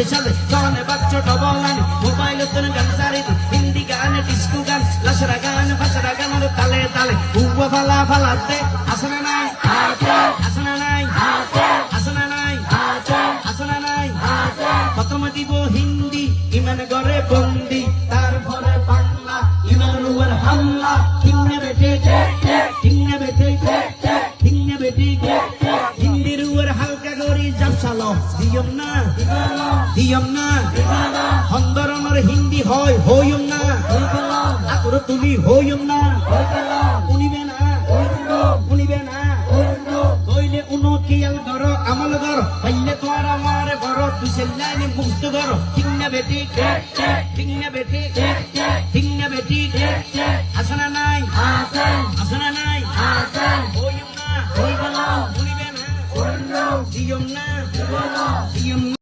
সালে গানে বাচ্চা ডবলানি মোবাইল তোর গান সারি হিন্দি গান ডিস্কো গান লাশরা গান ফাশরা গান তালে তালে উবা ফালা ফালাতে আসনা নাই আসনা নাই আসনা নাই আসনা নাই প্রথম দিব হিন্দি ইমান গরে বন্দি তারপরে বাংলা ইমান উপর হামলা কিন্নে বেটে কিন্নে বেটে কিন্নে বেটে হিন্দির উপর হালকা করি জাপসালো দিয়ম না হন্দরনের হিন্দি হয় হইম না আকর তুমি হইম না উনিবে না কইলে উনো কিয়াল গর আমল গর পাইলে তোর আমার গর দুসেল্লানি মুক্ত গর কিন্নে বেটে কিন্নে বেটে কিন্নে বেটে আসনা নাই আসনা নাই হইম না উনিবে না দিয়ম না